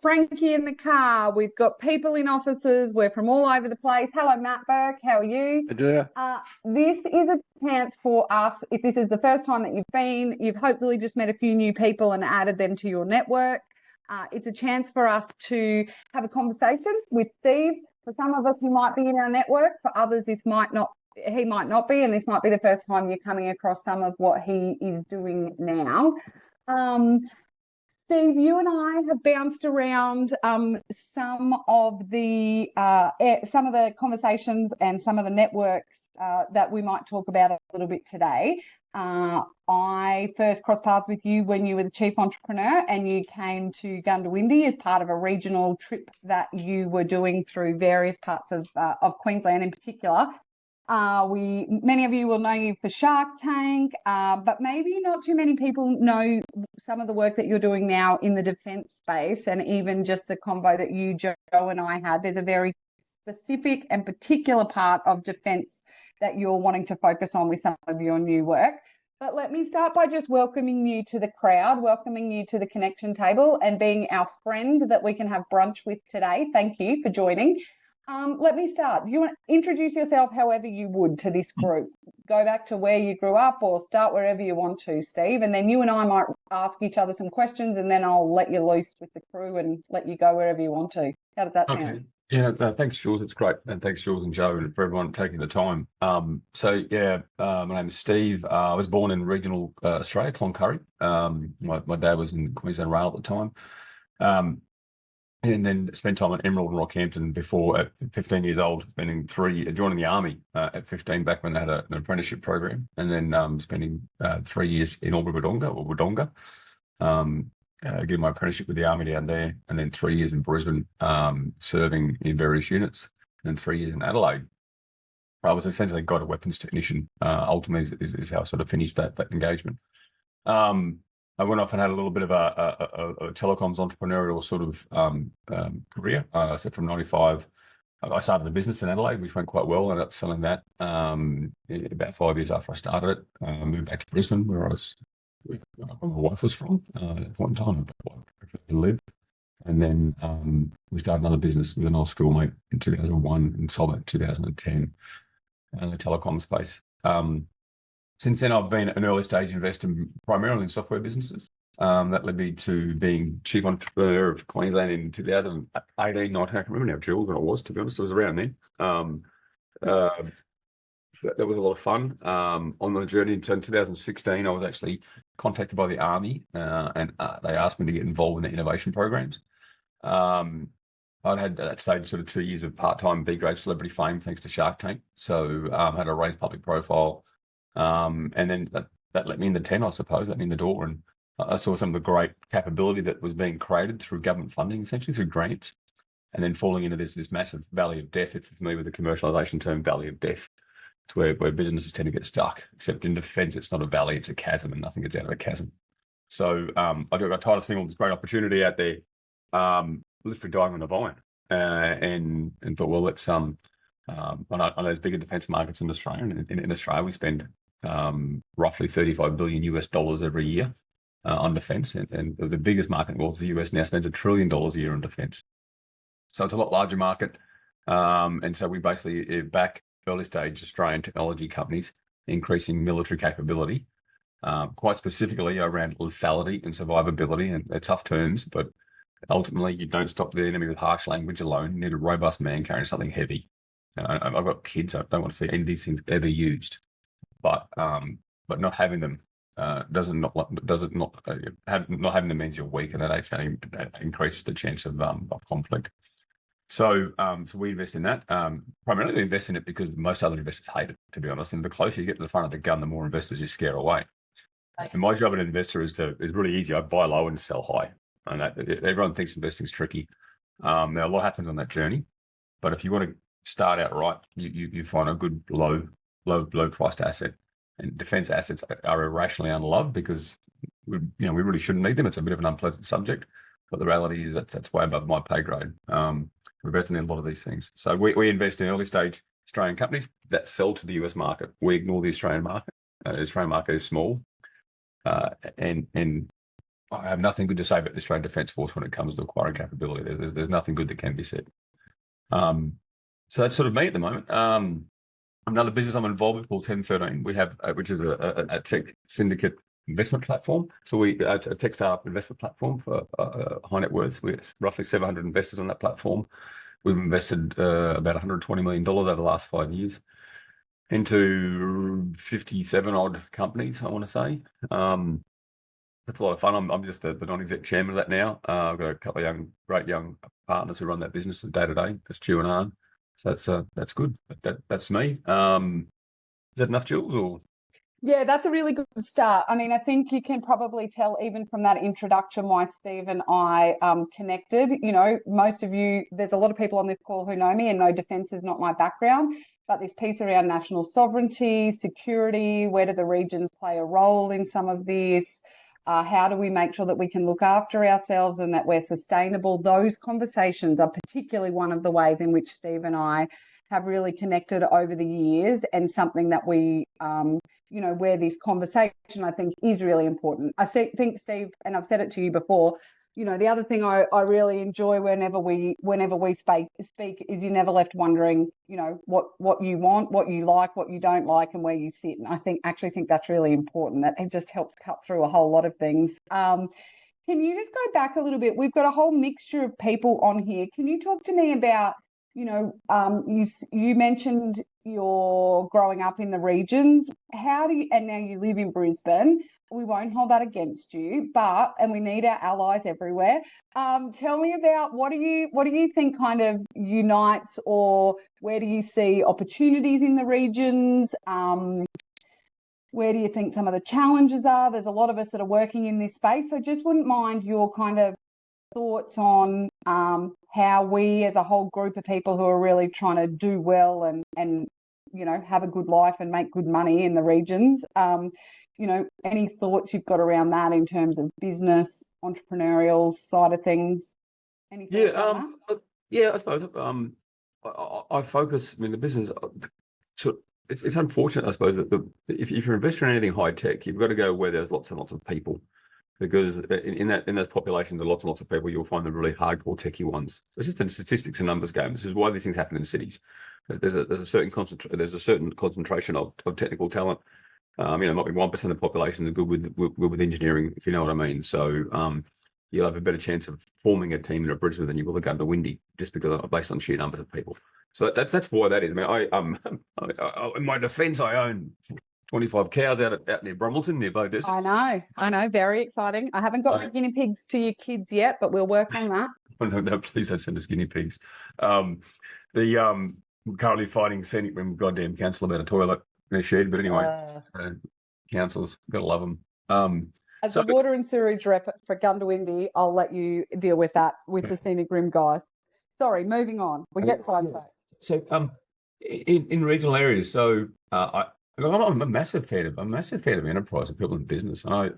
Frankie in the car. We've got people in offices. We're from all over the place. Hello, Matt Burke. How are you? I do. This is a chance for us. If this is the first time that you've hopefully just met a few new people and added them to your network. It's a chance for us to have a conversation with Steve. For some of us who might be in our network, for others, he might not be, and this might be the first time you're coming across some of what he is doing now. Steve, you and I have bounced around some of the conversations and some of the networks that we might talk about a little bit today. I first crossed paths with you when you were the chief entrepreneur and you came to Gundawindi as part of a regional trip that you were doing through various parts of Queensland in particular. Many of you will know you for Shark Tank, but maybe not too many people know some of the work that you're doing now in the defence space, and even just the convo that you, Joe, and I had. There's a very specific and particular part of defence that you're wanting to focus on with some of your new work. But let me start by just welcoming you to the crowd, welcoming you to the connection table and being our friend that we can have brunch with today. Thank you for joining. Let me start. You want to introduce yourself however you would to this group. Go back to where you grew up or start wherever you want to, Steve. And then you and I might ask each other some questions and then I'll let you loose with the crew and let you go wherever you want to. How does that sound? Yeah, thanks, Jules. It's great. And thanks, Jules and Joe, and for everyone taking the time. My name is Steve. I was born in regional Australia, Cloncurry. My dad was in Queensland Rail at the time. And then spent time at Emerald and Rockhampton before, at 15 years old, joining the army at 15 back when they had an apprenticeship program, and then spending 3 years in Wodonga, getting my apprenticeship with the army down there, and then 3 years in Brisbane, serving in various units, and then 3 years in Adelaide. I was essentially got a weapons technician. Ultimately, is how I sort of finished that engagement. I went off and had a little bit of a telecoms entrepreneurial sort of career. So from 95, I started a business in Adelaide, which went quite well. I ended up selling that about 5 years after I started it. I moved back to Brisbane, where my wife was from at one time. I lived. And then we started another business with an old schoolmate in 2001 and sold it in 2010 in the telecom space. Since then, I've been an early stage investor primarily in software businesses. That led me to being chief entrepreneur of Queensland in 2018, 19. I can't remember now, Jules, what it was, to be honest. It was around then. So that was a lot of fun on the journey. So in 2016, I was actually contacted by the Army and they asked me to get involved in the innovation programs. I'd had at that stage sort of 2 years of part-time B-grade celebrity fame thanks to Shark Tank. So had a raised public profile. And then that let me in the tent, I suppose, let me in the door. And I saw some of the great capability that was being created through government funding, essentially through grants, and then falling into this massive valley of death. If you're familiar with the commercialization term, valley of death, it's where businesses tend to get stuck, except in defense, it's not a valley, it's a chasm, and nothing gets out of the chasm. So I got tired of seeing all this great opportunity out there, literally dying on the vine, and thought, well, let's, I know there's bigger defense markets in Australia, and in Australia we spend roughly $35 billion US every year on defense, and the biggest market in the world is the US now spends $1 trillion a year on defense. So it's a lot larger market, and so we basically back early stage Australian technology companies increasing military capability, quite specifically around lethality and survivability, and they're tough terms, but ultimately you don't stop the enemy with harsh language alone. You need a robust man carrying something heavy. I've got kids, I don't want to see any of these things ever used. But not having them not having them means you're weak, and that increases the chance of conflict. So we invest in that. Primarily we invest in it because most other investors hate it, to be honest. And the closer you get to the front of the gun, the more investors you scare away. Right. And my job as an investor is really easy. I buy low and sell high, and everyone thinks investing's tricky. Now a lot happens on that journey, but if you want to start out right, you find a good low priced asset. And defense assets are irrationally unloved because we really shouldn't need them. It's a bit of an unpleasant subject, but the reality is that's way above my pay grade. We're investing in a lot of these things. So we invest in early stage Australian companies that sell to the US market. We ignore the Australian market. The Australian market is small, and I have nothing good to say about the Australian Defence Force when it comes to acquiring capability. There's nothing good that can be said. So that's sort of me at the moment. Another business I'm involved with called 1013. We have, which is a tech syndicate investment platform. So a tech startup investment platform for high net worths. We're roughly 700 investors on that platform. We've invested about $120 million over the last 5 years into 57 odd companies, I want to say. That's a lot of fun. I'm just the non-exec chairman of that now. I've got a couple of great young partners who run that business day to day. That's Stu and Arn. So that's good. That's me. Is that enough, Jules? Or Yeah, that's a really good start. I mean, I think you can probably tell even from that introduction why Steve and I connected. You know, most of you, there's a lot of people on this call who know me and know defence is not my background, but this piece around national sovereignty, security, where do the regions play a role in some of this? How do we make sure that we can look after ourselves and that we're sustainable? Those conversations are particularly one of the ways in which Steve and I have really connected over the years, and something that we where this conversation, I think, is really important. Think, Steve, and I've said it to you before, the other thing I really enjoy whenever we speak is you're never left wondering, what you want, what you like, what you don't like, and where you sit. And I actually think that's really important. That it just helps cut through a whole lot of things. Can you just go back a little bit? We've got a whole mixture of people on here. Can you talk to me about, you mentioned you're growing up in the regions. And now you live in Brisbane. We won't hold that against you, and we need our allies everywhere. Tell me about what do you think kind of unites, or where do you see opportunities in the regions? Where do you think some of the challenges are? There's a lot of us that are working in this space, so just wouldn't mind your kind of thoughts on how we as a whole group of people who are really trying to do well and have a good life and make good money in the regions. Any thoughts you've got around that in terms of business, entrepreneurial side of things? Any thoughts on that? Yeah, I suppose I focus. I mean, the business. It's unfortunate, I suppose, that if you're investing in anything high tech, you've got to go where there's lots and lots of people, because in those populations, lots and lots of people, you'll find the really hardcore techie ones. So it's just a statistics and numbers game. This is why these things happen in cities. There's a certain concentration of technical talent. Might be 1% of the population is good with engineering, if you know what I mean. So you'll have a better chance of forming a team in Brisbane than you will have gone to Windy, just based on sheer numbers of people. So that's why that is. I mean, in my defence, I own 25 cows out near Brummelton, near Bow Desert. I know, very exciting. I haven't got my guinea pigs to your kids yet, but we'll work on that. No, please don't send us guinea pigs. We're currently fighting Senate when goddamn council about a toilet in a shed, but anyway, councils, gotta love them. As the water and sewerage rep for Gundawindi, I'll let you deal with that with the Scenic Rim guys. Sorry, moving on. We get sidetracked. So, in regional areas, so I'm a massive fan of enterprise and people in business, and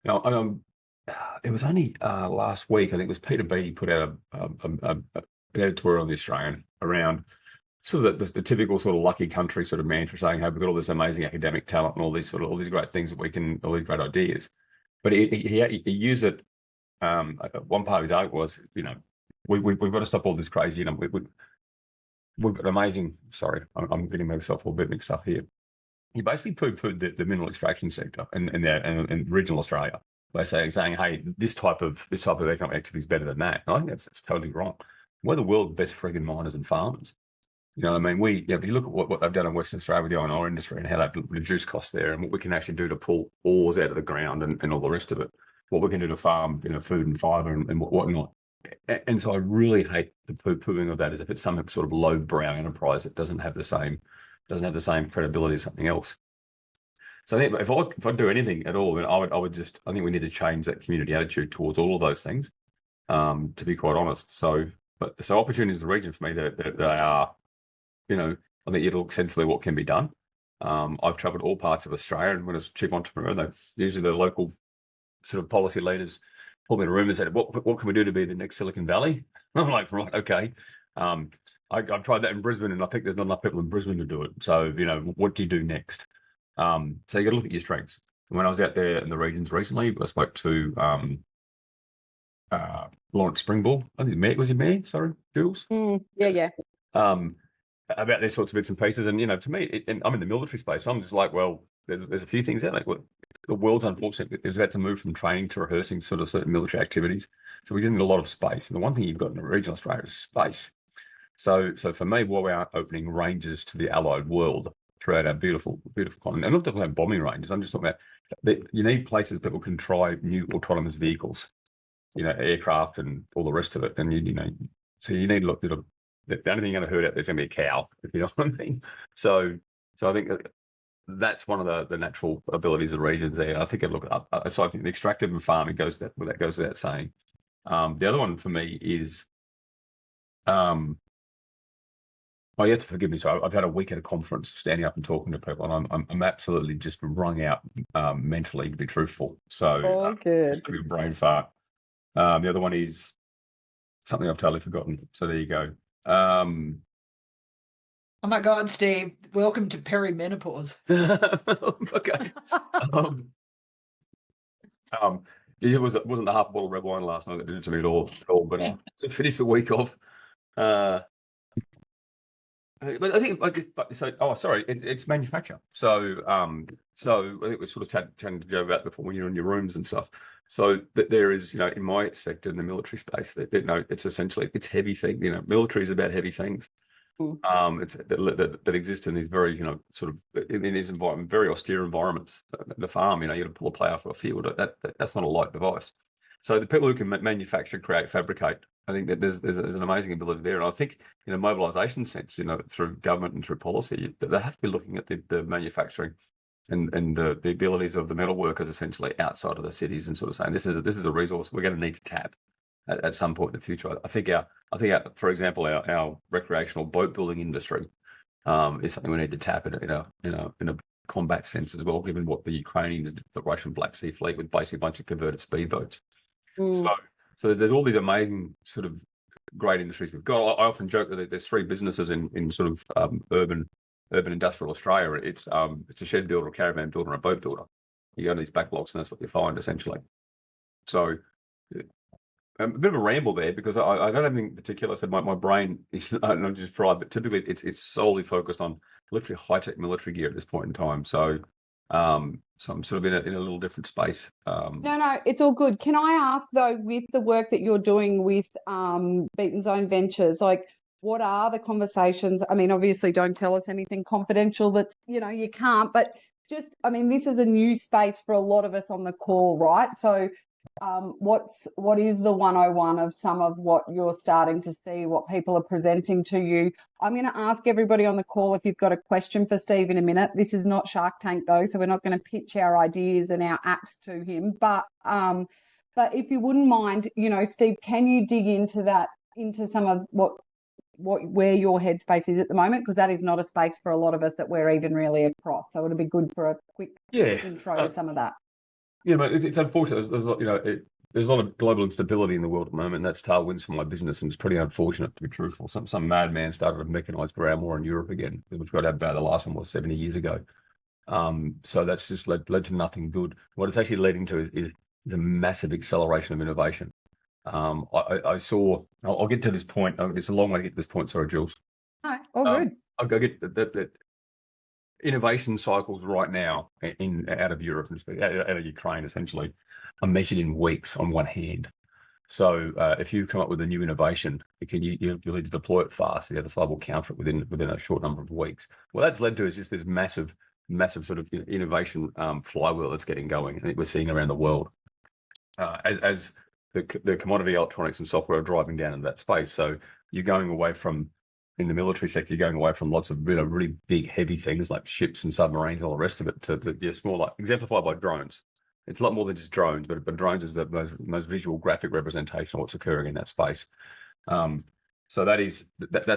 it was only last week, I think it was Peter Beattie put out an editorial on the Australian around sort of the typical sort of lucky country sort of mantra, saying, "Hey, we've got all this amazing academic talent and all these great things that we can, all these great ideas." But he used it. One part of his argument was, we've got to stop all this crazy. We've got amazing. Sorry, I'm getting myself all bit mixed up here. He basically poo-pooed the mineral extraction sector in regional Australia by saying, "Hey, this type of economic activity is better than that." And I think that's totally wrong. We're the world's best frigging miners and farmers. You know what I mean? If you look at what they've done in Western Australia with the iron ore industry and how they've reduced costs there, and what we can actually do to pull ores out of the ground and all the rest of it, what we can do to farm, food and fibre and whatnot. And so I really hate the poo-pooing of that as if it's some sort of low-brow enterprise that doesn't have the same credibility as something else. So I think if I do anything at all, then I think we need to change that community attitude towards all of those things, to be quite honest. So opportunities in the region for me, they are, I think you look sensibly what can be done. I've travelled all parts of Australia, and when I was chief entrepreneur, usually the local sort of policy leaders pulled me in a room and said, "What can we do to be the next Silicon Valley?" And I'm like, "Right, okay." I've tried that in Brisbane, and I think there's not enough people in Brisbane to do it. So, what do you do next? So you got to look at your strengths. And when I was out there in the regions recently, I spoke to Lawrence Springborn. I think was he mayor? Sorry, Jules. Yeah. About these sorts of bits and pieces. And, to me, and I'm in the military space, so I'm just like, well, there's a few things out there. The world's unfortunate is about to move from training to rehearsing sort of certain military activities. So we just need a lot of space. And the one thing you've got in regional Australia is space. So for me, while we are opening ranges to the allied world throughout our beautiful, beautiful continent, I'm not talking about bombing ranges. I'm just talking about that you need places that will can try new autonomous vehicles, aircraft and all the rest of it. And so you need to look. The only thing you're going to hurt out there's going to be a cow, if you know what I mean. So I think that's one of the natural abilities of regions there. I think so I think the extractive and farming goes without saying. The other one for me is, oh, you have to forgive me. So I've had a week at a conference, standing up and talking to people, and I'm absolutely just wrung out mentally, to be truthful. So good. Just to be a brain fart. The other one is something I've totally forgotten. So there you go. Oh my God, Steve! Welcome to perimenopause. Okay. It wasn't the half a bottle of red wine last night that did it to me at all. But to finish the week off, but I think it's manufacture. So I think we sort of chatting to Joe about before when you're in your rooms and stuff. So that there is, in my sector in the military space, it's essentially heavy thing. Military is about heavy things. It's that exist in these very, sort of in these environment, very austere environments. The farm, you got to pull a plough for a field. That's not a light device. So the people who can manufacture, create, fabricate, I think that there's an amazing ability there. And I think in a mobilisation sense, through government and through policy, they have to be looking at the manufacturing and the abilities of the metal workers essentially outside of the cities and sort of saying this is a resource we're going to need to tap at some point in the future. I think for example, our recreational boat building industry is something we need to tap in a combat sense as well, given what the Ukrainians did, the Russian Black Sea Fleet with basically a bunch of converted speedboats. So there's all these amazing sort of great industries we've got. I often joke that there's three businesses in sort of urban industrial Australia. It's a shed builder, a caravan builder, and a boat builder. You go to these backlogs, and that's what you find essentially. So a bit of a ramble there because I don't have anything particular. I said my brain is not just fried, but typically it's solely focused on literally high tech military gear at this point in time. So I'm sort of in a little different space. No, it's all good. Can I ask though, with the work that you're doing with Beaten Zone Ventures, like what are the conversations? I mean, obviously don't tell us anything confidential that's, you can't, but just, I mean, this is a new space for a lot of us on the call, right? So what is the 101 of some of what you're starting to see, what people are presenting to you? I'm going to ask everybody on the call if you've got a question for Steve in a minute. This is not Shark Tank though, so we're not going to pitch our ideas and our apps to him. But if you wouldn't mind, Steve, can you dig into some of where your headspace is at the moment? Because that is not a space for a lot of us that we're even really across. So it'll be good for a quick intro to some of that. Yeah, but it's unfortunate. There's a lot of global instability in the world at the moment, and that's tailwinds for my business, and it's pretty unfortunate, to be truthful. Some madman started a mechanised ground war in Europe again, which got about the last one was 70 years ago. So that's just led to nothing good. What it's actually leading to is a massive acceleration of innovation. I saw. I'll get to this point. It's a long way to get to this point. Sorry, Jules. No, all good. I'll go get that. Innovation cycles right now out of Europe, out of Ukraine, essentially, are measured in weeks on one hand. So if you come up with a new innovation, you'll need to deploy it fast. The other side will counter it within a short number of weeks. What that's led to is just this massive sort of innovation flywheel that's getting going. I think we're seeing around the world as the commodity electronics and software are driving down in that space. So you're going away from, in the military sector, you're going away from lots of really big, heavy things like ships and submarines, all the rest of it, to the smaller, exemplified by drones. It's a lot more than just drones, but drones is the most visual, graphic representation of what's occurring in that space. So that's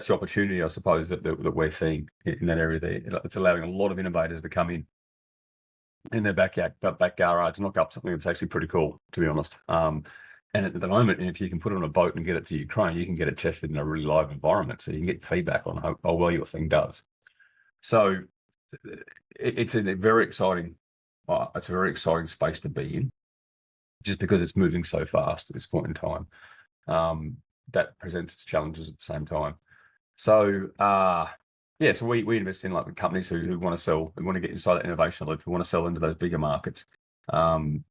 the opportunity, I suppose, that we're seeing in that area there. It's allowing a lot of innovators to come in their back garage, knock up something that's actually pretty cool, to be honest. And at the moment, if you can put it on a boat and get it to Ukraine, you can get it tested in a really live environment. So you can get feedback on how well your thing does. So it's a very exciting it's a very exciting space to be in, just because it's moving so fast at this point in time. That presents its challenges at the same time. So yeah, so we invest in like the companies who want to sell, who want to get inside that innovation loop, who want to sell into those bigger markets. The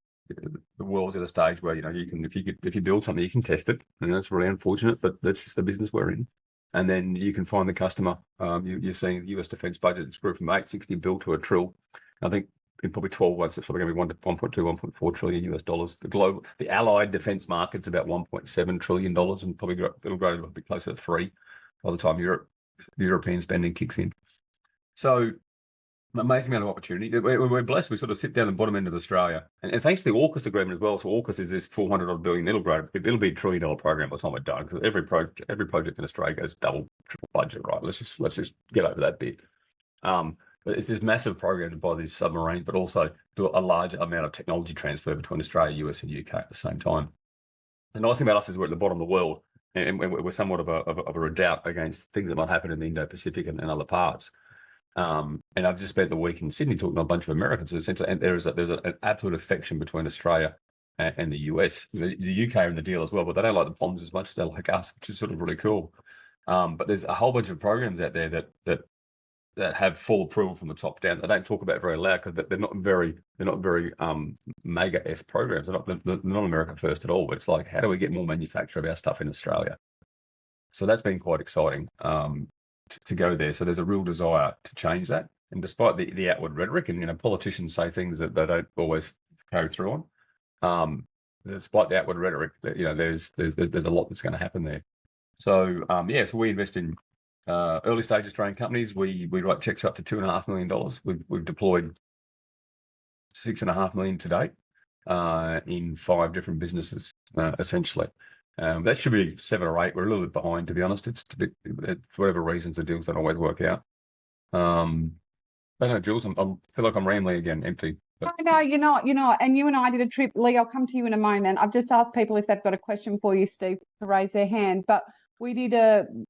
world's at a stage where, you know, you can, if you build something, you can test it, and that's really unfortunate, but that's just the business we're in. And then you can find the customer. You're seeing the US defense budget, it's grew from 860 bill to $1 trillion. I think in probably 12 months, it's probably going to be 1.2, 1.4 trillion US dollars. The allied defense market's about $1.7 trillion, and probably it'll grow to a bit closer to 3 by the time European spending kicks in. So amazing amount of opportunity. We're blessed. We sort of sit down the bottom end of Australia, and thanks to the AUKUS agreement as well. So AUKUS is this $400 billion. It'll grow. It'll be $1 trillion program by the time we're done, because every project in Australia goes double, triple budget, right? Let's just get over that bit. But it's this massive program to buy these submarines, but also do a large amount of technology transfer between Australia, US, and UK at the same time. The nice thing about us is we're at the bottom of the world, and we're somewhat of a redoubt against things that might happen in the Indo-Pacific and other parts. And I've just spent the week in Sydney talking to a bunch of Americans, essentially, and there's an absolute affection between Australia and the US. The UK are in the deal as well, but they don't like the bombs as much as they like us, which is sort of really cool. But there's a whole bunch of programs out there that have full approval from the top down. They don't talk about very loud because they're not very mega-esque programs. They're not America first at all. It's like, how do we get more manufacture of our stuff in Australia? So that's been quite exciting to go there. So there's a real desire to change that. And despite the outward rhetoric, and politicians say things that they don't always carry through on, despite the outward rhetoric, there's a lot that's going to happen there. So so we invest in early stage Australian companies. We write checks up to $2.5 million. We've deployed $6.5 million to date in 5 different businesses, essentially. That should be 7 or 8. We're a little bit behind, to be honest. It's a bit, for whatever reasons, the deals don't always work out. I know, Jules, I feel like I'm rambling again, empty. But... No, you're not. And you and I did a trip. Lee, I'll come to you in a moment. I've just asked people if they've got a question for you, Steve, to raise their hand. But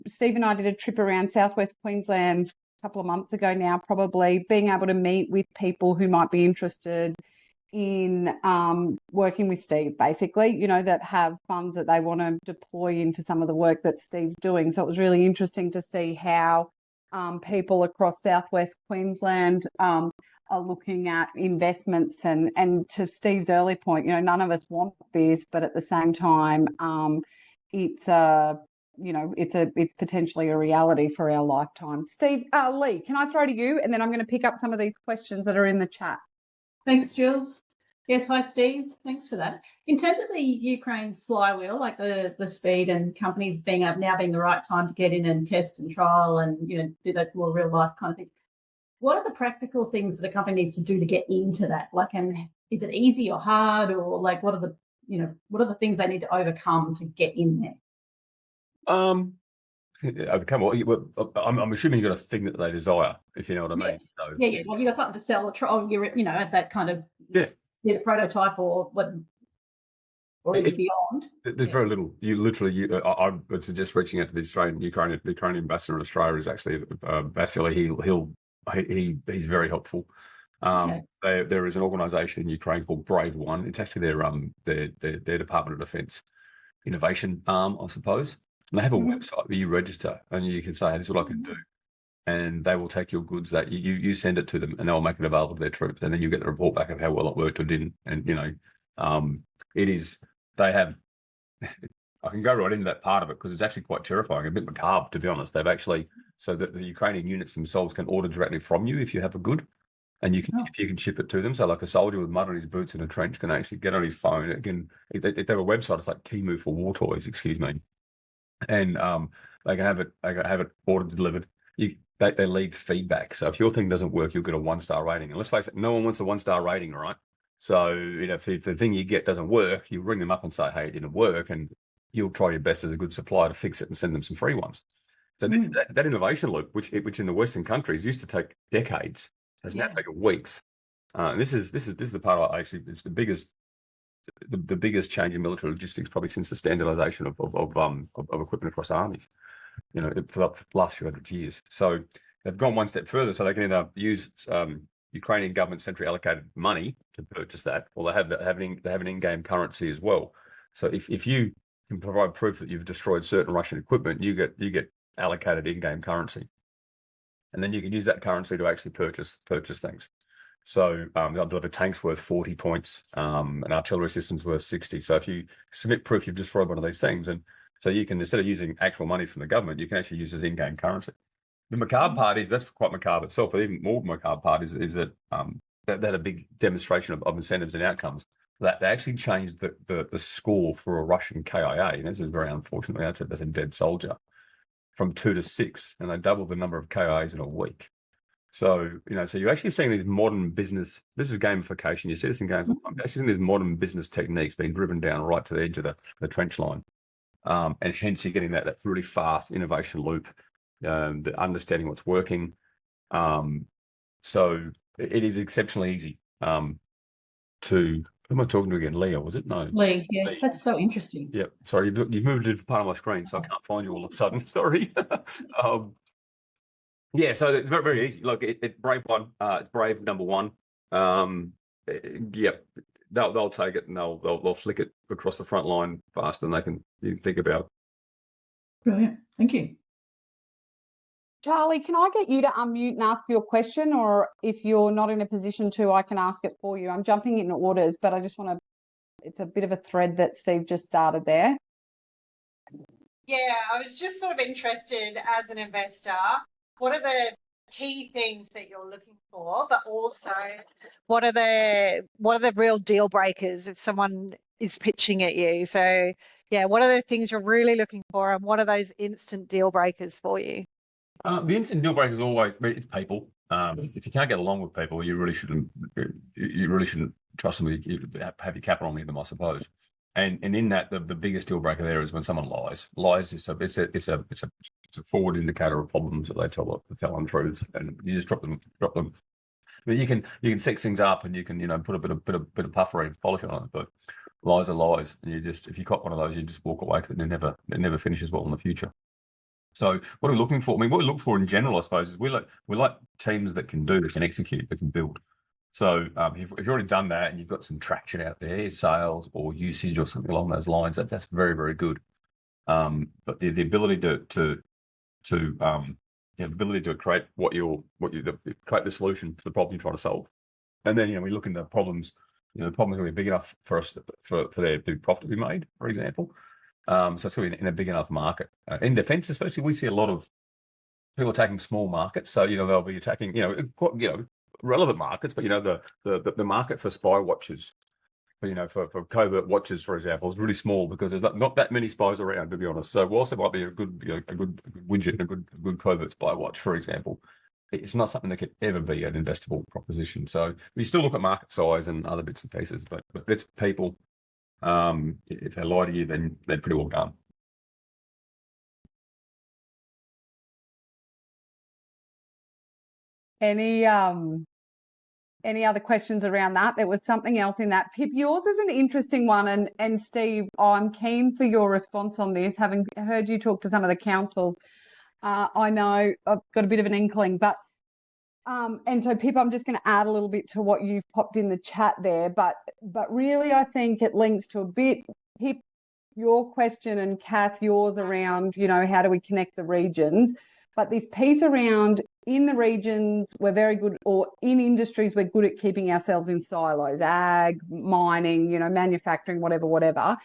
Steve and I did a trip around Southwest Queensland a couple of months ago now, probably, being able to meet with people who might be interested in working with Steve, basically, that have funds that they want to deploy into some of the work that Steve's doing. So it was really interesting to see how people across Southwest Queensland are looking at investments, and to Steve's early point, none of us want this, but at the same time, it's potentially a reality for our lifetime. Steve, Lee, can I throw to you, and then I'm going to pick up some of these questions that are in the chat. Thanks, Jules. Yes, hi, Steve. Thanks for that. In terms of the Ukraine flywheel, like the speed and companies now being the right time to get in and test and trial and do those more real life kind of things, what are the practical things that a company needs to do to get into that? Like, and is it easy or hard, or like what are the things they need to overcome to get in there? Overcome. I'm assuming you got a thing that they desire, if you know what I mean. Yes. So, yeah. Well, you got something to sell, or trial. You're at that kind of a prototype or even beyond. There's very little. I would suggest reaching out to the Ukrainian ambassador in Australia is actually Vasily. He's very helpful. There is an organisation in Ukraine called Brave One. It's actually their Department of Defence innovation arm, I suppose. And they have a website where you register and you can say, hey, this is what I can do. And they will take your goods that you send it to them, and they'll make it available to their troops. And then you get the report back of how well it worked or didn't. And, they have, I can go right into that part of it because it's actually quite terrifying, a bit macabre, to be honest. They've actually, so that the Ukrainian units themselves can order directly from you if you have a good, and if you can ship it to them. So like a soldier with mud on his boots in a trench can actually get on his phone. If they have a website, it's like Temu for war toys, excuse me. And they can have it ordered, delivered. They leave feedback. So if your thing doesn't work, you'll get a 1-star rating. And let's face it, no one wants a 1-star rating, right? So if the thing you get doesn't work, you ring them up and say, hey, it didn't work, and you'll try your best as a good supplier to fix it and send them some free ones. So that innovation loop, which in the Western countries used to take decades, has now taken weeks. And this is the part it's the biggest change in military logistics probably since the standardization of equipment across armies, for the last few hundred years. So they've gone one step further, so they can either use Ukrainian government centrally allocated money to purchase that, or they have an in-game currency as well. So if you can provide proof that you've destroyed certain Russian equipment, you get allocated in-game currency, and then you can use that currency to actually purchase things. So I believe a tank's worth 40 points, and artillery system's worth 60. So if you submit proof you've destroyed one of these things, and so you can, instead of using actual money from the government, you can actually use it as in-game currency. The macabre part is, that's quite macabre itself, but even more macabre part is that that had a big demonstration of incentives and outcomes. That they actually changed the score for a Russian KIA, and this is very unfortunately, that's a dead soldier, from 2 to 6, and they doubled the number of KIAs in a week. So, so you're actually seeing these modern business, this is gamification, you see this in games, I'm actually seeing these modern business techniques being driven down right to the edge of the trench line. And hence you're getting that really fast innovation loop, the understanding what's working. So it is exceptionally easy to, who am I talking to again? Leah, was it? No. Lee, yeah, Lee. that's so interesting. Yep. Sorry, you've moved to part of my screen, so I can't find you all of a sudden. Sorry. Yeah, so it's very, very easy. Look, it's Brave one. It's Brave number one. Yep, they'll take it and they'll flick it across the front line faster than you can think about. Brilliant. Thank you. Charlie, can I get you to unmute and ask your question, or if you're not in a position to, I can ask it for you. I'm jumping in orders, but I just want to, it's a bit of a thread that Steve just started there. Yeah, I was just sort of interested as an investor, what are the key things that you're looking for, but also what are the real deal breakers if someone is pitching at you? So yeah, what are the things you're really looking for, and what are those instant deal breakers for you? The instant deal breaker is always, it's people. If you can't get along with people, you really shouldn't trust them. You have your capital on them, I suppose. And in that, the biggest deal breaker there is when someone lies. Lies is it's a forward indicator of problems that they tell untruths, and you just drop them. But you can sex things up, and you can put a bit of puffery and polish on it. But lies are lies, and if you caught one of those, you just walk away because it never finishes well in the future. So what are we looking for? I mean, what we look for in general, I suppose, is we like teams that can execute, that can build. So if you've already done that and you've got some traction out there, sales or usage or something along those lines, that's very, very good. But the ability to create create the solution to the problem you're trying to solve, and then we look into problems. The problems are going to be big enough for us for there to be profit to be made, for example. So it's going to be in a big enough market. In defence, especially, we see a lot of people attacking small markets. So they'll be attacking relevant markets, but the market for spy watches, for covert watches, for example, is really small because there's not that many spies around, to be honest. So whilst there might be a good widget and a good covert spy watch, for example, it's not something that could ever be an investable proposition. So we still look at market size and other bits and pieces, but it's people. If they lie to you, then they're pretty well done. Any other questions around that? There was something else in that. Pip, yours is an interesting one, and Steve, I'm keen for your response on this. Having heard you talk to some of the councils, I know I've got a bit of an inkling, but and so Pip, I'm just going to add a little bit to what you've popped in the chat there, but really I think it links to a bit, Pip, your question, and Kath, yours around, how do we connect the regions? But this piece around, in the regions, we're very good, or in industries, we're good at keeping ourselves in silos, ag, mining, manufacturing, whatever.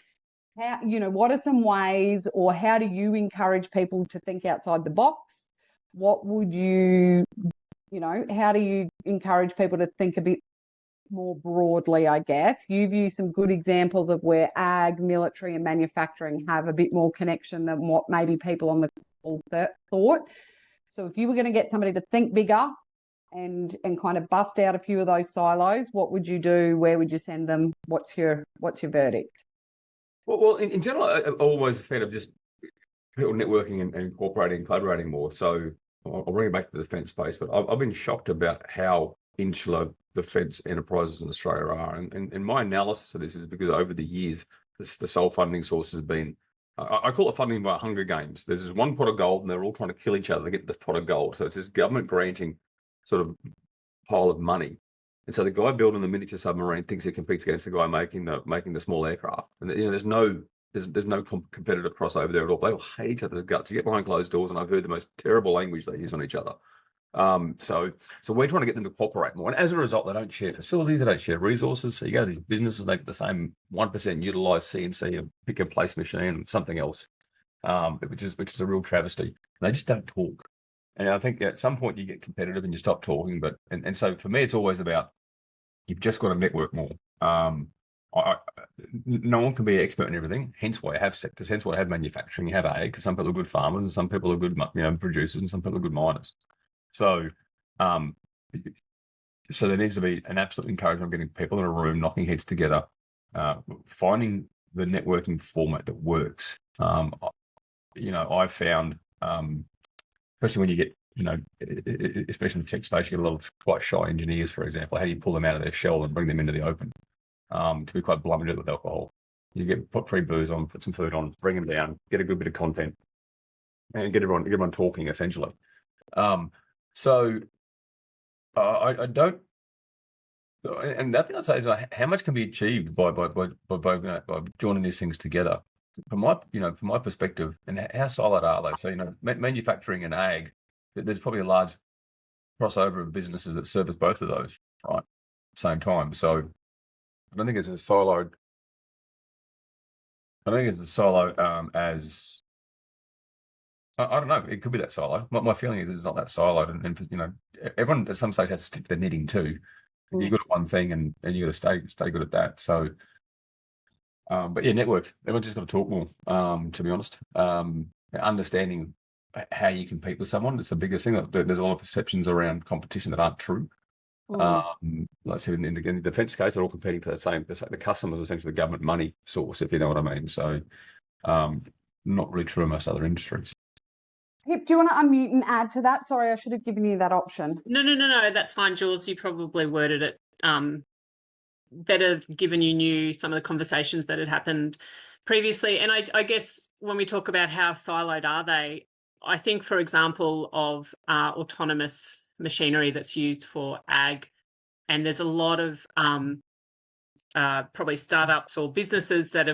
How, what are some ways, or how do you encourage people to think outside the box? What would you, how do you encourage people to think a bit more broadly, I guess? You've used some good examples of where ag, military and manufacturing have a bit more connection than what maybe people on the call thought. So if you were going to get somebody to think bigger and kind of bust out a few of those silos, what would you do? Where would you send them? What's your verdict? Well, in general, I'm always a fan of just people networking and incorporating and collaborating more. So I'll bring it back to the defence space, but I've been shocked about how insular defence enterprises in Australia are. And my analysis of this is because over the years, the sole funding source has been, I call it funding by Hunger Games. There's this one pot of gold and they're all trying to kill each other to get this pot of gold. So it's this government granting sort of pile of money. And so the guy building the miniature submarine thinks he competes against the guy making the small aircraft. And there's no competitive crossover there at all. They all hate each other's guts. You get behind closed doors, and I've heard the most terrible language they use on each other. So we're trying to get them to cooperate more. And as a result, they don't share facilities, they don't share resources. So you go to these businesses, they get the same 1% utilized CNC, a pick and place machine, and something else, which is a real travesty. They just don't talk. And I think at some point you get competitive and you stop talking. And so for me, it's always about, you've just got to network more. No one can be an expert in everything. Hence why I have sectors. Hence why I have manufacturing. You have ag, because some people are good farmers, and some people are good, producers, and some people are good miners. So, so there needs to be an absolute encouragement of getting people in a room, knocking heads together, finding the networking format that works. I've found, especially when you get, especially in the tech space, you get a lot of quite shy engineers, for example. How do you pull them out of their shell and bring them into the open? To be quite blunt, with alcohol, you put free booze on, put some food on, bring them down, get a good bit of content, and get everyone talking, essentially. So I don't, and the thing I'd say is, how much can be achieved by joining these things together. From my perspective, and how solid are they? So manufacturing and ag, there's probably a large crossover of businesses that service both of those, right, at the same time. So I don't think it's as siloed. As I don't know. It could be that silo. My feeling is it's not that siloed, and everyone at some stage has to stick to their knitting too. You're good at one thing, and you got to stay good at that. So, but yeah, network. Everyone's just got to talk more. To be honest, understanding how you compete with someone. It's the biggest thing. There's a lot of perceptions around competition that aren't true. Like I said, in the defence case, they're all competing for the same. The customer is essentially the government money source, if you know what I mean. So, not really true in most other industries. Pip, do you want to unmute and add to that? Sorry, I should have given you that option. No, that's fine, Jules. You probably worded it better, given you knew some of the conversations that had happened previously. And I guess when we talk about how siloed are they, I think, for example, of autonomous machinery that's used for ag, and there's a lot of probably startups or businesses that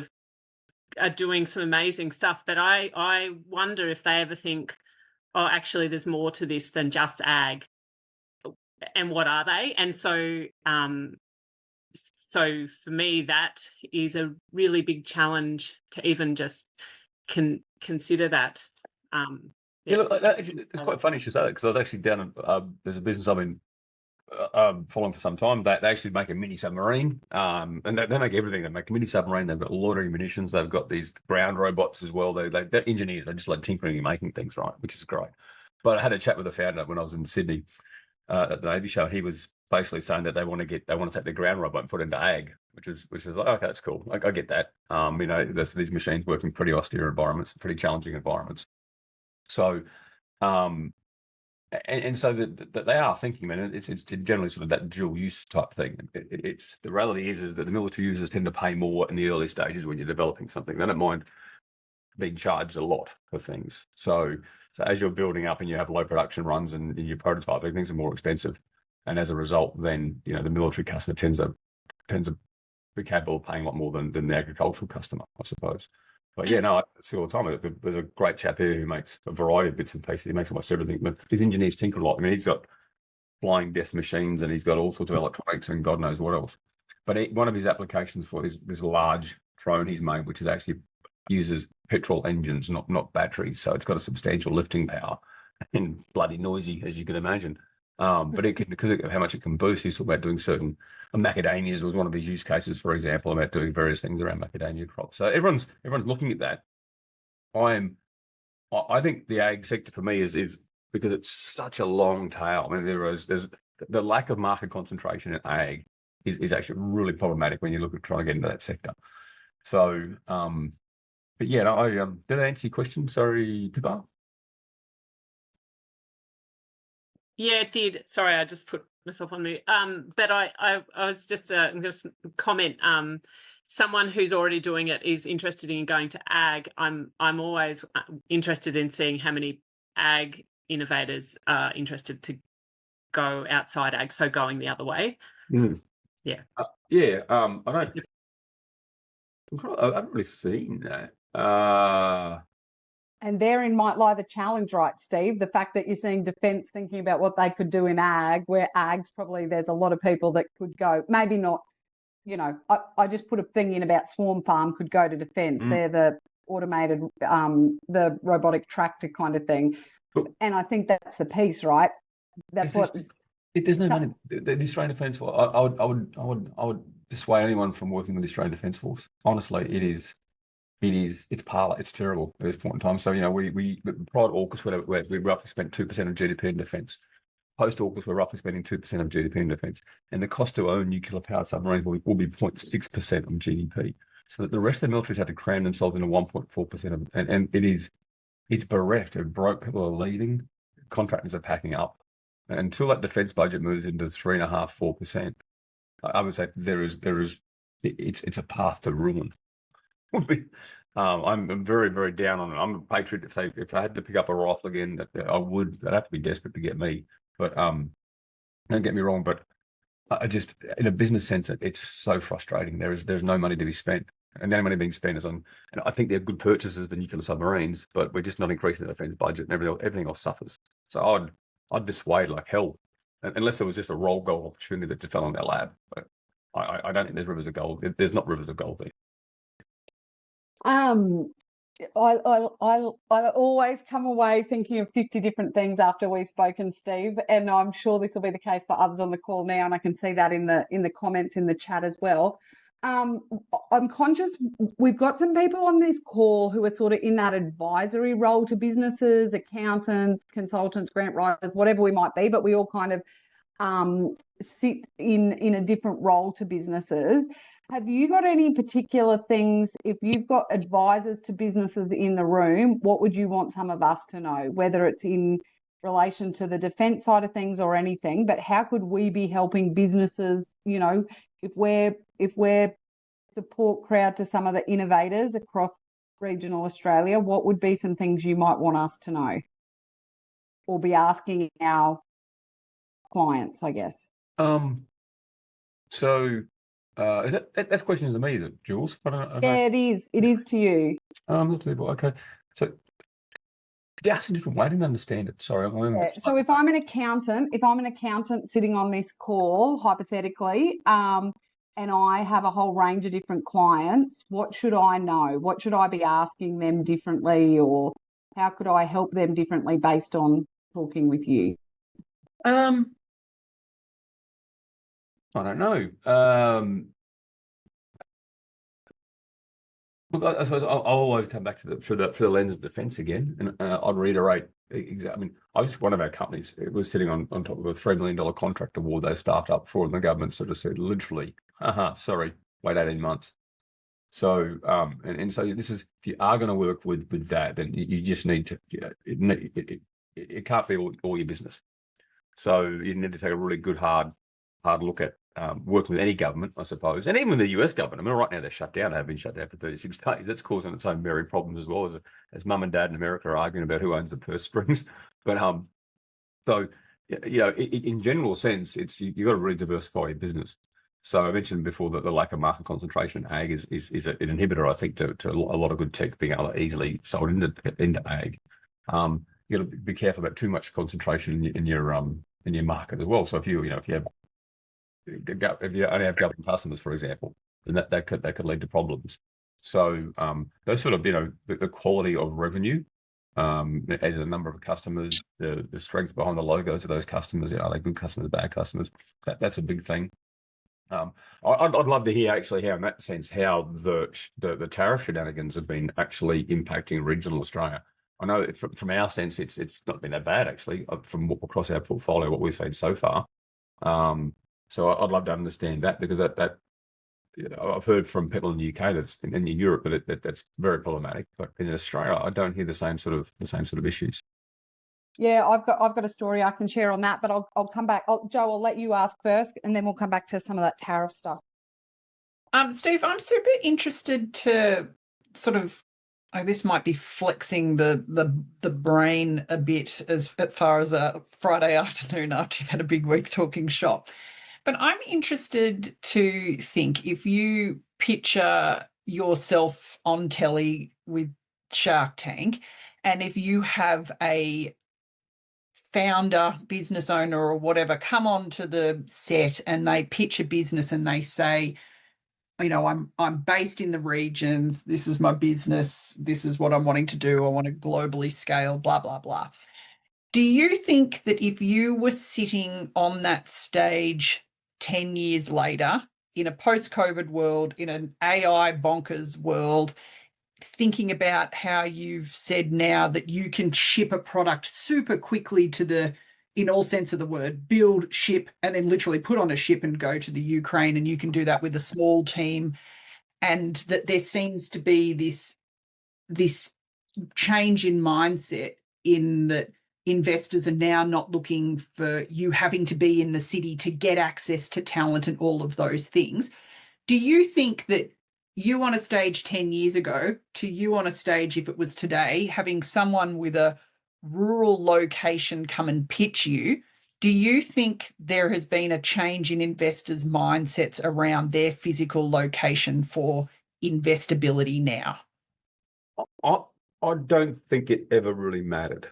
are doing some amazing stuff. But I wonder if they ever think, oh, actually, there's more to this than just ag. And what are they? And so, so for me, that is a really big challenge to even just consider that. Yeah, look, it's quite funny you should say that, because I was actually down at, there's a business I've been following for some time. They actually make a mini submarine, and they make everything. They make a mini submarine. They've got loitering munitions. They've got these ground robots as well. They're engineers. They just like tinkering and making things, right, which is great. But I had a chat with the founder when I was in Sydney at the Navy show. He was basically saying that they want to take the ground robot and put it into ag, which is like, okay, that's cool. I get that. There's these machines work in pretty austere environments, pretty challenging environments. So, and so that they are thinking, man, it's generally sort of that dual use type thing. It's the reality is that the military users tend to pay more in the early stages when you're developing something. They don't mind being charged a lot for things. So as you're building up and you have low production runs and your prototyping, things are more expensive. And as a result, then the military customer tends to be capable of paying a lot more than the agricultural customer, I suppose. But yeah, no, I see all the time. There's a great chap here who makes a variety of bits and pieces. He makes almost everything, but his engineers tinker a lot. I mean, he's got flying death machines and he's got all sorts of electronics and God knows what else. But one of his applications for this large drone he's made, which is actually uses petrol engines, not batteries. So it's got a substantial lifting power and bloody noisy, as you can imagine. But it can, because of how much it can boost, he's talking about doing certain macadamias was one of his use cases, for example, about doing various things around macadamia crops. So everyone's looking at that. I think the ag sector for me is because it's such a long tail. I mean, there's the lack of market concentration in ag is actually really problematic when you look at trying to get into that sector. So, but yeah, did I answer your question? Sorry, Pippa? Yeah, it did. Sorry, I just put myself on mute. But I was just I'm going to comment. Someone who's already doing it is interested in going to ag. I'm always interested in seeing how many ag innovators are interested to go outside ag, so going the other way. Yeah. I haven't really seen that. And therein might lie the challenge, right, Steve? The fact that you're seeing defence thinking about what they could do in ag, where ag's probably there's a lot of people that could go, maybe not, I just put a thing in about Swarm Farm could go to defence. They're the automated, the robotic tractor kind of thing. And I think that's the piece, right? That's if there's no money, the Australian Defence Force, I would dissuade anyone from working with the Australian Defence Force. Honestly, it's parlor. It's terrible at this point in time. So, we prior to AUKUS, we roughly spent 2% of GDP in defence. Post AUKUS, we're roughly spending 2% of GDP in defence. And the cost to own nuclear powered submarines will be 0.6% of GDP. So that the rest of the militaries had to cram themselves into 1.4% of, and it's bereft and broke. People are leaving. Contractors are packing up. And until that defence budget moves into 3.5%, 4%, I would say it's a path to ruin. I'm very, very down on it. I'm a patriot. If I had to pick up a rifle again, I would. They'd have to be desperate to get me. But don't get me wrong. But I just, in a business sense, it's so frustrating. There's no money to be spent, and the only money being spent is on. And I think they're good purchases, the nuclear submarines, but we're just not increasing the defence budget, and everything else suffers. So I'd dissuade like hell, unless there was just a roll goal opportunity that just fell on their lap. But I don't think there's rivers of gold. There's not rivers of gold there. I always come away thinking of 50 different things after we've spoken, Steve, and I'm sure this will be the case for others on the call now, and I can see that in the comments in the chat as well. I'm conscious we've got some people on this call who are sort of in that advisory role to businesses, accountants, consultants, grant writers, whatever we might be, but we all kind of sit in a different role to businesses. Have you got any particular things, if you've got advisors to businesses in the room, what would you want some of us to know, whether it's in relation to the defence side of things or anything, but how could we be helping businesses, if we're support crowd to some of the innovators across regional Australia, what would be some things you might want us to know or be asking our clients, I guess? That's question to me, Jules. It is to you. Okay. So that's a different way. I didn't understand it. Sorry. So if I'm an accountant sitting on this call, hypothetically, and I have a whole range of different clients, what should I know? What should I be asking them differently, or how could I help them differently based on talking with you? I don't know. Look, I suppose I'll always come back to the lens of defence again, and I'd reiterate exactly. I mean, one of our companies, it was sitting on top of a $3 million contract award they staffed up for, and the government sort of said, literally, sorry, wait 18 months. So, and so this is, if you are going to work with that, then you just need to. It can't be all your business. So you need to take a really good hard look at working with any government, I suppose, and even with the US government. I mean, right now they're shut down. They've been shut down for 36 days. That's causing its own myriad problems as well, as mum and dad in America are arguing about who owns the purse strings. But so in general sense, you've got to really diversify your business. So I mentioned before that the lack of market concentration in ag is an inhibitor, I think, to a lot of good tech being able to easily sold into ag. You got to be careful about too much concentration in your market as well. So if you only have government customers, for example, then that could lead to problems. So those sort of the quality of revenue, as a number of customers, the strength behind the logos of those customers, are they good customers, bad customers? That's a big thing. I'd love to hear actually how, in that sense, how the tariff shenanigans have been actually impacting regional Australia. I know from our sense, it's not been that bad actually. From across our portfolio, what we've seen so far. So I'd love to understand that, because that I've heard from people in the UK that's in Europe, but that's very problematic. But in Australia, I don't hear the same sort of issues. Yeah, I've got a story I can share on that, but I'll come back. Joe, I'll let you ask first, and then we'll come back to some of that tariff stuff. Steve, I'm super interested to sort of this might be flexing the brain a bit as far as a Friday afternoon after you've had a big week talking shop. But I'm interested to think, if you picture yourself on telly with Shark Tank, and if you have a founder, business owner or whatever come onto the set and they pitch a business and they say, you know, I'm based in the regions, this is my business, this is what I'm wanting to do, I want to globally scale, blah, blah, blah. Do you think that if you were sitting on that stage 10 years later in a post-COVID world, in an AI bonkers world, thinking about how you've said now that you can ship a product super quickly to the, in all sense of the word, build, ship, and then literally put on a ship and go to the Ukraine, and you can do that with a small team, and that there seems to be this change in mindset in that investors are now not looking for you having to be in the city to get access to talent and all of those things. Do you think that you on a stage 10 years ago to you on a stage, if it was today, having someone with a rural location come and pitch you, do you think there has been a change in investors' mindsets around their physical location for investability now? I don't think it ever really mattered,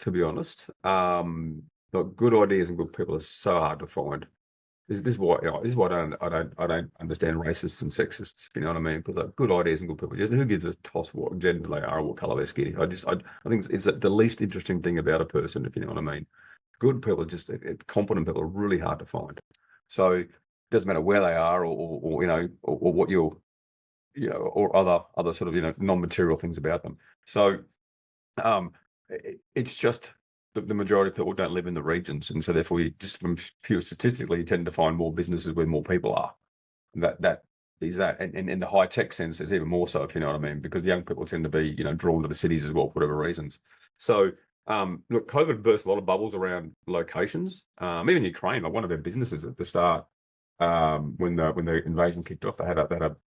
to be honest. Look, good ideas and good people are so hard to find. This is why I don't understand racists and sexists. You know what I mean? Because like, good ideas and good people, just who gives a toss what gender they are or what color they're skin? I think it's the least interesting thing about a person, if you know what I mean. Good people are just competent people are really hard to find. So it doesn't matter where they are or you know or what you're, you know, or other sort of, you know, non-material things about them. So it's just the majority of people don't live in the regions, and so therefore you just from pure statistically you tend to find more businesses where more people are. That is that, and in the high tech sense it's even more so, if you know what I mean, because young people tend to be, you know, drawn to the cities as well for whatever reasons. So look, COVID burst a lot of bubbles around locations. Even Ukraine, like one of their businesses at the start, when the invasion kicked off, they had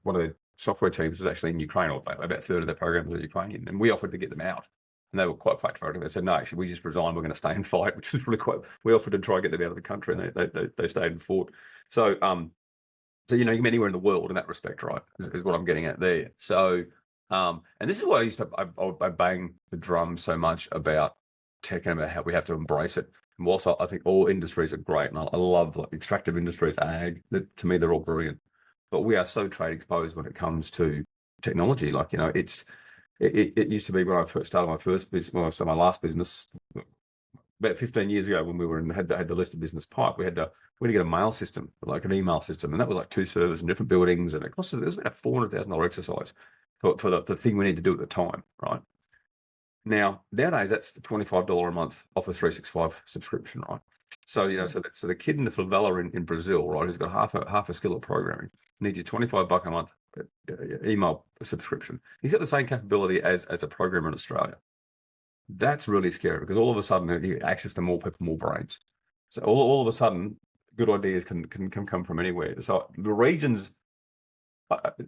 one of their software teams was actually in Ukraine, or about a third of their program was Ukrainian, and we offered to get them out. And they were quite patriotic. They said, no, actually, we just resigned. We're going to stay and fight, which is really quite, we offered to try and get them out of the country, and they stayed and fought. So, so, you know, you can be anywhere in the world in that respect, right? Is what I'm getting at there. So, and this is why I bang the drum so much about tech and about how we have to embrace it. And whilst I think all industries are great, and I love like extractive industries, ag, to me, they're all brilliant. But we are so trade exposed when it comes to technology. Like, you know, it used to be when I first started my first business, when I started my last business, about 15 years ago, when we were had the listed business pipe, we had to get a mail system, like an email system, and that was like 2 servers in different buildings, and it was about a $400,000 exercise for the thing we need to do at the time, right? Now nowadays that's $25 a month Office 365 subscription, right? So you know, so the kid in the favela in Brazil, right, who's got half a skill of programming, needs you $25 a month email subscription. He's got the same capability as a programmer in Australia. That's really scary, because all of a sudden you get access to more people, more brains. So all of a sudden, good ideas can come from anywhere. So the regions,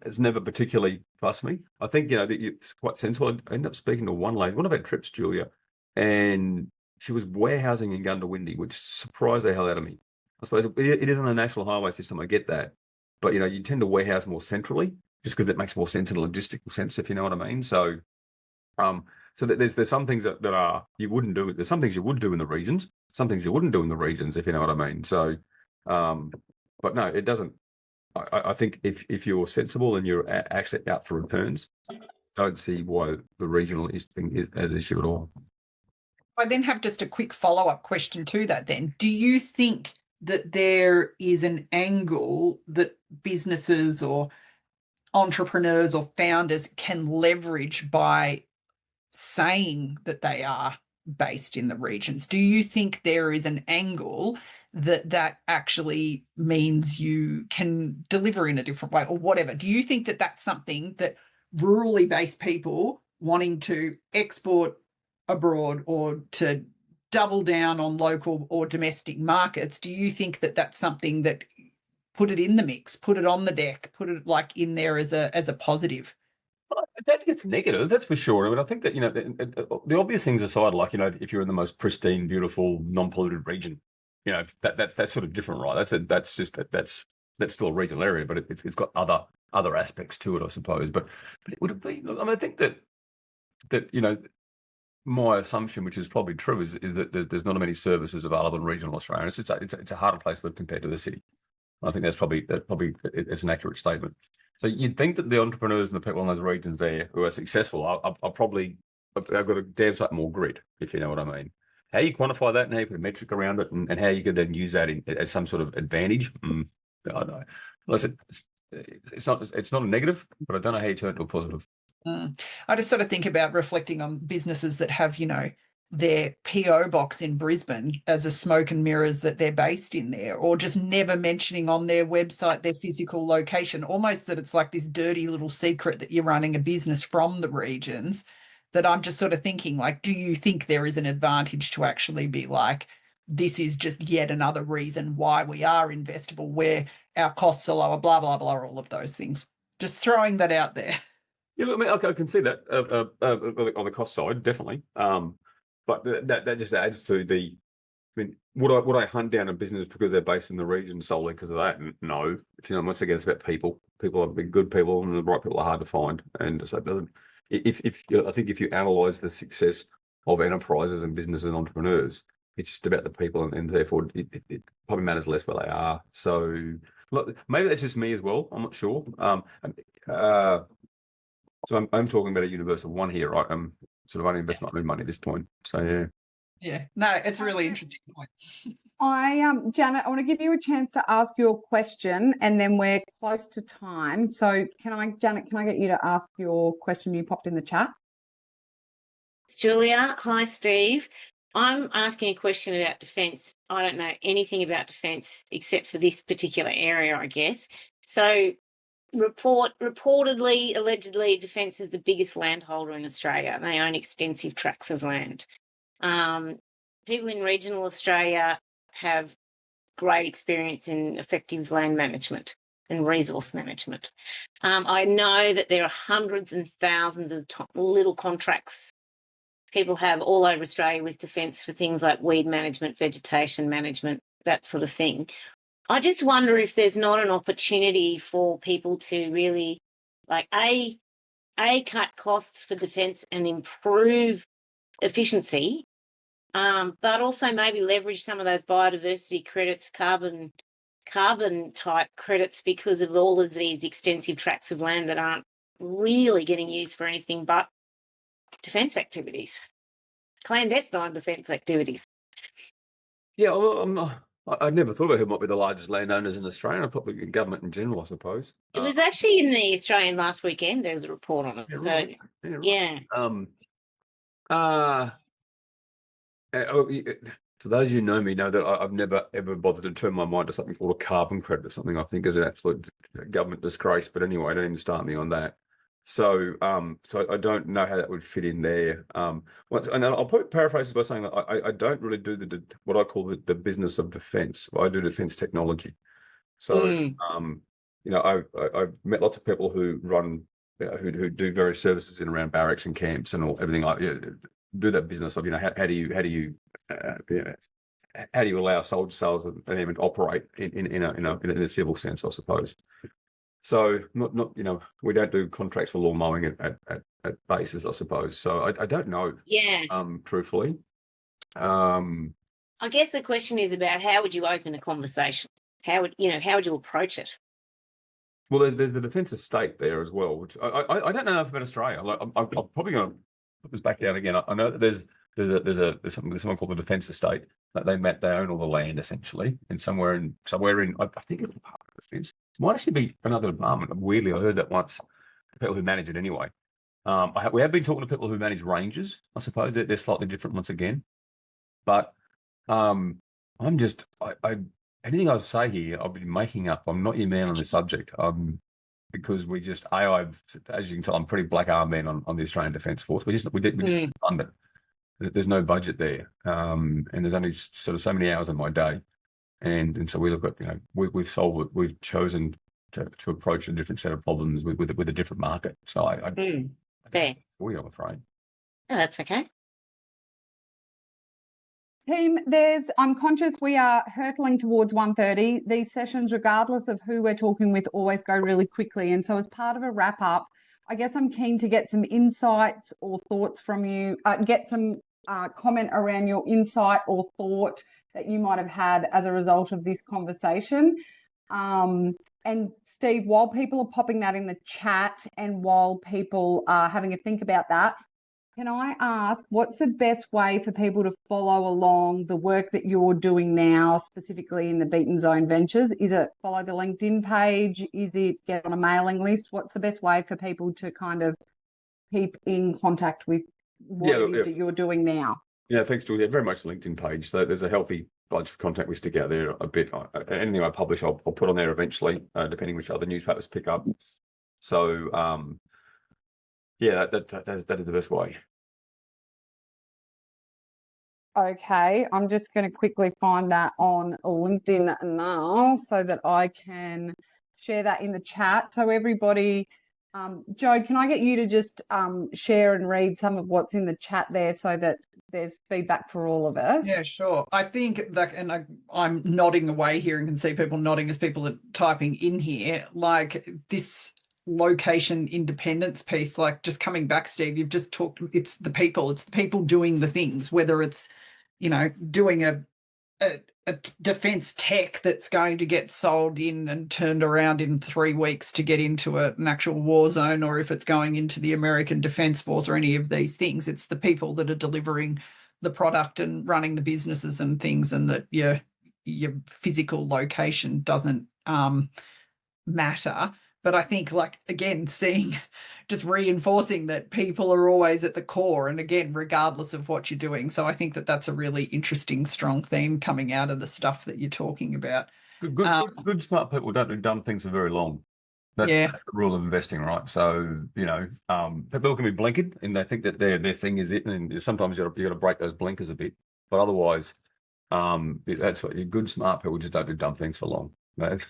it's never particularly fussed me. I think, you know, that it's quite sensible. I ended up speaking to one lady, one of our trips, Julia, and she was warehousing in Gundawindi, which surprised the hell out of me. I suppose it is on the national highway system, I get that. But, you know, you tend to warehouse more centrally just because it makes more sense in a logistical sense, if you know what I mean. So, so there's some things that are you wouldn't do. There's some things you would do in the regions, some things you wouldn't do in the regions, if you know what I mean. So, but no, it doesn't. I think if you're sensible and you're actually out for returns, I don't see why the regional thing is an issue at all. I then have just a quick follow-up question to that then. Do you think that there is an angle that businesses or entrepreneurs or founders can leverage by saying that they are based in the regions? Do you think there is an angle that actually means you can deliver in a different way or whatever? Do you think that that's something that rurally based people wanting to export abroad or to double down on local or domestic markets, do you think that that's something that put it in the mix, put it on the deck, put it like in there as a positive? think it's negative, that's for sure. I mean, I think that, the obvious things aside, like, if you're in the most pristine, beautiful, non-polluted region, that's sort of different, right? That's still a regional area, but it's got other aspects to it, I suppose. But would it be? Look, I mean, I think that my assumption, which is probably true, is that there's not many services available in regional Australia. It's a harder place to live compared to the city. I think that's probably it's an accurate statement. So you'd think that the entrepreneurs and the people in those regions there who are successful are probably have got a damn sight more grit, if you know what I mean. How you quantify that and how you put a metric around it, and how you could then use that as some sort of advantage. I don't know. Listen, it's not a negative, but I don't know how you turn it to a positive. I just sort of think about reflecting on businesses that have, their PO box in Brisbane as a smoke and mirrors that they're based in there, or just never mentioning on their website their physical location, almost that it's like this dirty little secret that you're running a business from the regions. That I'm just sort of thinking, like, do you think there is an advantage to actually be like, this is just yet another reason why we are investable, where our costs are lower, blah, blah, blah, all of those things. Just throwing that out there. Yeah, I mean, I can see that on the cost side, definitely. But that just adds to the. I mean, would I hunt down a business because they're based in the region solely because of that? No. Once again, it's about people. People have been good people, and the right people are hard to find. And so, I think if you analyse the success of enterprises and businesses and entrepreneurs, it's just about the people, and therefore it probably matters less where they are. So look, maybe that's just me as well. I'm not sure. So I'm talking about a universal one here, right? I'm sort of only invest my own money at this point. So yeah. Yeah, no, it's a really interesting point. Janet, I want to give you a chance to ask your question, and then we're close to time. So Janet, can I get you to ask your question you popped in the chat? Julia, hi Steve. I'm asking a question about defence. I don't know anything about defence except for this particular area, I guess. So reportedly, allegedly, Defence is the biggest landholder in Australia. They own extensive tracts of land. People in regional Australia have great experience in effective land management and resource management. I know that there are hundreds and thousands of little contracts people have all over Australia with Defence for things like weed management, vegetation management, that sort of thing. I just wonder if there's not an opportunity for people to really, like, A, cut costs for Defence and improve efficiency, but also maybe leverage some of those biodiversity credits, carbon type credits, because of all of these extensive tracts of land that aren't really getting used for anything but defence activities, clandestine defence activities. Yeah, well, I never thought about who might be the largest landowners in Australia. Probably government in general, I suppose. It was actually in the Australian last weekend. There was a report on it. Yeah, So, right. Yeah, right. yeah. For those of you who know me, know that I've never ever bothered to turn my mind to something called a carbon credit, something I think is an absolute government disgrace. But anyway, don't even start me on that. So I don't know how that would fit in there. And I'll paraphrase this by saying that I don't really do what I call the business of defence. I do defence technology. So I've met lots of people who run who do various services in around barracks and camps and everything like do that business of how do you allow soldier cells and even operate in a civil sense, I suppose. So not we don't do contracts for lawn mowing at bases, I suppose. So I don't know. Yeah. Truthfully. I guess the question is about how would you open a conversation? How would you approach it? Well, there's the defence estate there as well, which I don't know enough about Australia. Like, I'm probably going to put this back down again. I know that there's something called the defence estate that they own all the land essentially, and somewhere in I think it's part of the defence. It might actually be another department. Weirdly, I heard that once. People who manage it anyway. We have been talking to people who manage ranges. I suppose they're slightly different once again, but I'm just anything I say here, I've been making up. I'm not your man on this subject. Because we just, as you can tell, I'm pretty black arm man on the Australian Defence Force. We just fund it. There's no budget there, and there's only sort of so many hours in my day, and so we look at we've solved it. We've chosen to approach a different set of problems with a different market. So I Fair. for you, I'm afraid. Oh, that's okay. Team, I'm conscious we are hurtling towards 1:30. These sessions, regardless of who we're talking with, always go really quickly. And so as part of a wrap up, I guess I'm keen to get some insights or thoughts from you, get some comment around your insight or thought that you might have had as a result of this conversation. And Steve, while people are popping that in the chat and while people are having a think about that, can I ask, what's the best way for people to follow along the work that you're doing now, specifically in the Beaten Zone Ventures? Is it follow the LinkedIn page? Is it get on a mailing list? What's the best way for people to kind of keep in contact with what it is that you're doing now? Yeah, thanks, Julia. Very much the LinkedIn page. So there's a healthy bunch of content we stick out there a bit. Anything I publish, I'll put on there eventually, depending which other newspapers pick up. So, yeah, that is the best way. Okay, I'm just going to quickly find that on LinkedIn now so that I can share that in the chat. So everybody, Joe, can I get you to just share and read some of what's in the chat there so that there's feedback for all of us? Yeah, sure. I think that, and I'm nodding away here and can see people nodding as people are typing in here, like this location independence piece, like just coming back, Steve, you've just talked, it's the people doing the things, whether it's, doing a defense tech that's going to get sold in and turned around in 3 weeks to get into an actual war zone, or if it's going into the American Defense Force or any of these things, it's the people that are delivering the product and running the businesses and things, and that your physical location doesn't matter. But I think, like, again, just reinforcing that people are always at the core, and again, regardless of what you're doing. So I think that that's a really interesting, strong theme coming out of the stuff that you're talking about. Good smart people don't do dumb things for very long. That's the rule of investing, right? So, people can be blinkered and they think that their thing is it, and sometimes you got to break those blinkers a bit. But otherwise, that's what good smart people just don't do dumb things for long. That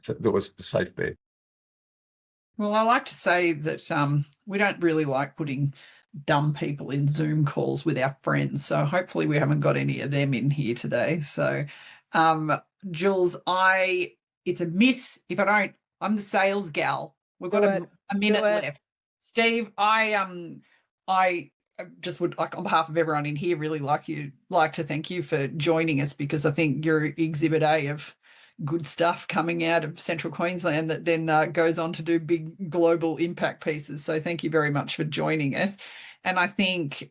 was a safe bet. Well, I like to say that we don't really like putting dumb people in Zoom calls with our friends. So hopefully we haven't got any of them in here today. So, Jules, it's a miss if I don't. I'm the sales gal. We've got a minute left. Steve, I just would, like, on behalf of everyone in here, really like to thank you for joining us, because I think you're exhibit A of good stuff coming out of Central Queensland that then goes on to do big global impact pieces. So thank you very much for joining us. And I think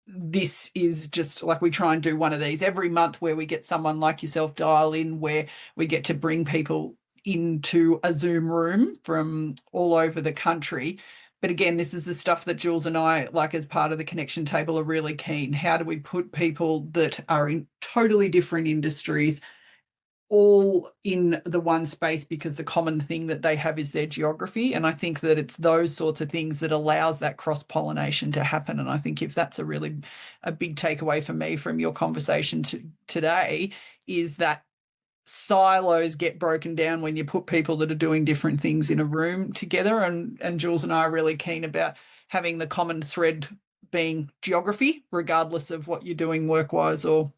this is just like, we try and do one of these every month where we get someone like yourself dial in, where we get to bring people into a Zoom room from all over the country. But again, this is the stuff that Jules and I, like, as part of the connection table, are really keen. How do we put people that are in totally different industries all in the one space, because the common thing that they have is their geography? And I think that it's those sorts of things that allows that cross-pollination to happen. And I think if that's a big takeaway for me from your conversation today, is that silos get broken down when you put people that are doing different things in a room together. And Jules and I are really keen about having the common thread being geography, regardless of what you're doing work-wise or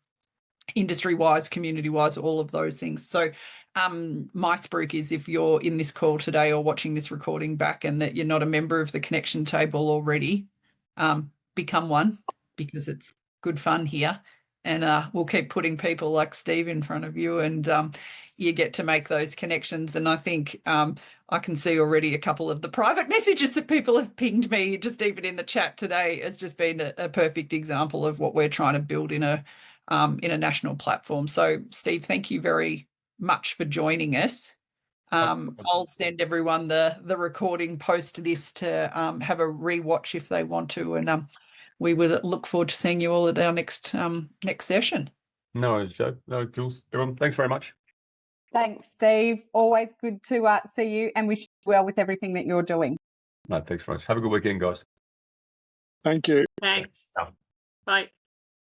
industry-wise, community-wise, all of those things. So my spruik is, if you're in this call today or watching this recording back and that you're not a member of the connection table already, become one, because it's good fun here. And we'll keep putting people like Steve in front of you, and you get to make those connections. And I think I can see already a couple of the private messages that people have pinged me, just even in the chat today, has just been a perfect example of what we're trying to build in a national platform. So, Steve, thank you very much for joining us. I'll send everyone the recording post this to have a rewatch if they want to, and we would look forward to seeing you all at our next session. No worries, Joe. No, Jules. Everyone, thanks very much. Thanks, Steve. Always good to see you, and wish you well with everything that you're doing. No, thanks very much. Have a good weekend, guys. Thank you. Thanks. Bye.